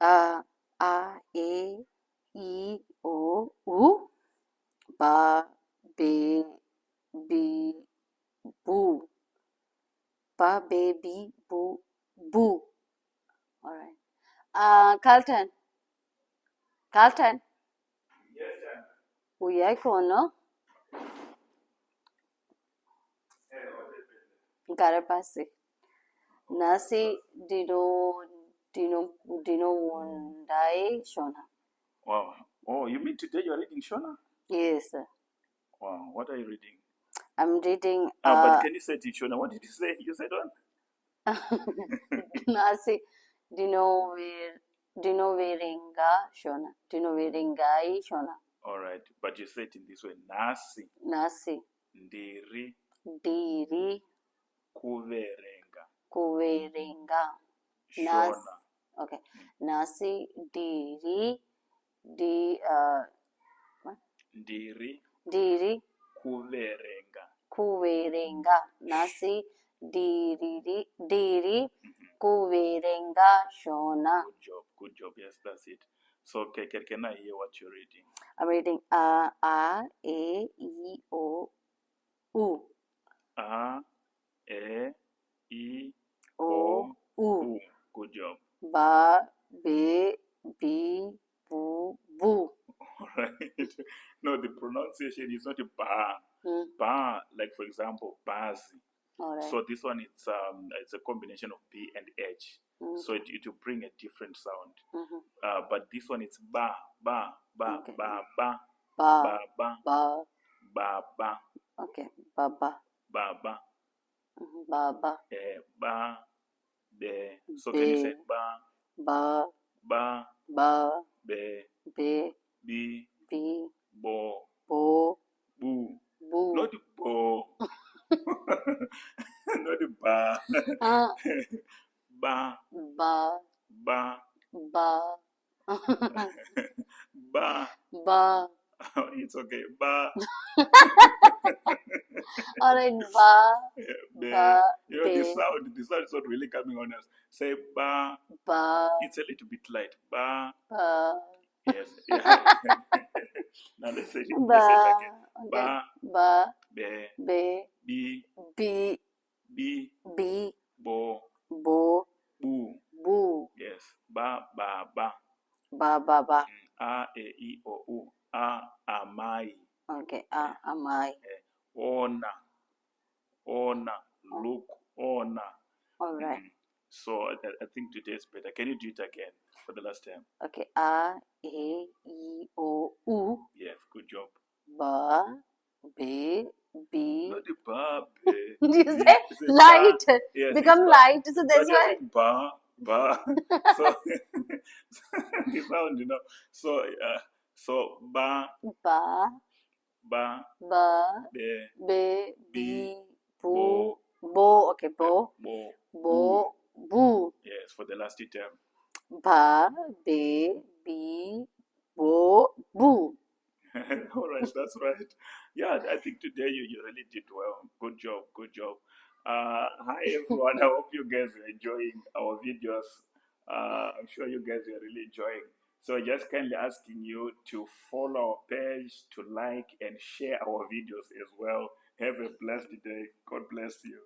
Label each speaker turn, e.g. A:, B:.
A: A, E, I, O, U. Ba, be, be, boo. Ba, baby, boo, boo. All right. Carlton. Carlton.
B: Yes, sir.
A: Uyaykhona Garapasi. Nasi Dino Wundai Shona.
B: Wow. Oh, you mean today you're reading Shona?
A: Yes, sir.
B: Wow. What are you reading?
A: I'm reading
B: But can you say it in Shona? What did you say? You said what?
A: Nasi Dino Viringa Shona. Dino Viringai Shona.
B: All right. But you say it in this way. Nasi.
A: Nasi
B: Ndiri.
A: Diri
B: Kuverenga.
A: Kuviringa.
B: Shona.
A: Okay. Nasi Diri what?
B: Ndiri.
A: Diri
B: Kuverenga.
A: Kuviringa. Nasi Diri Kuviringa Shona.
B: Good job. Good job. Yes, that's it. So, can I hear what you're reading?
A: I'm reading A, E, I, O, U.
B: A, E, I,
A: O, U.
B: U. Good job.
A: Ba, be, bi, boo, boo.
B: All right. No, the pronunciation is not a ba. Ba, like for example, bazi.
A: All right.
B: So this one it's a combination of B and H. So it will bring a different sound. But this one it's ba ba ba
A: Okay.
B: ba ba
A: Ba,
B: ba ba
A: ba.
B: ba ba
A: Okay. Baba.
B: ba ba
A: Baba.
B: ba be. So
A: Be.
B: can you say ba
A: Ba,
B: ba
A: ba,
B: be
A: be,
B: bi
A: bi,
B: bo
A: bo,
B: boo?
A: boo.
B: Not bo. Not ba. Ba
A: Ba,
B: ba
A: ba,
B: ba.
A: ba.
B: It's okay. Ba.
A: All right. Ba, ba,
B: You know
A: be,
B: the sound is not really coming on us. Say ba.
A: ba,
B: It's a little bit light. Ba.
A: ba.
B: Yes. Yeah. Now let's say it again.
A: Okay.
B: Ba.
A: Ba,
B: Be.
A: be,
B: Bi.
A: bi,
B: Bi.
A: bi,
B: Bo.
A: bo,
B: Boo.
A: boo.
B: Yes. Ba ba ba.
A: Ba, ba, ba.
B: A e I o u. A amai.
A: Okay. Am I?
B: Ona. Ona. Look. Ona.
A: All right.
B: So I think today is better. Can you do it again for the last time?
A: Okay. A, E, I, O, U.
B: Yes, good job.
A: Ba, be, bi.
B: Not the bar, be.
A: You say light.
B: Yes,
A: Become
B: it's
A: light. So that's
B: but you're
A: why.
B: saying ba. So the sound, So ba,
A: Ba,
B: ba, be,
A: be,
B: bi,
A: boo, bo. Okay. Bo,
B: bo,
A: boo.
B: Yes, for the last term.
A: Ba, be, bi, bo, boo.
B: All right, that's right. Yeah, I think today you really did well. Good job, good job. Hi everyone. I hope you guys are enjoying our videos. I'm sure you guys are really enjoying. So just kindly asking you to follow our page, to like and share our videos as well. Have a blessed day. God bless you.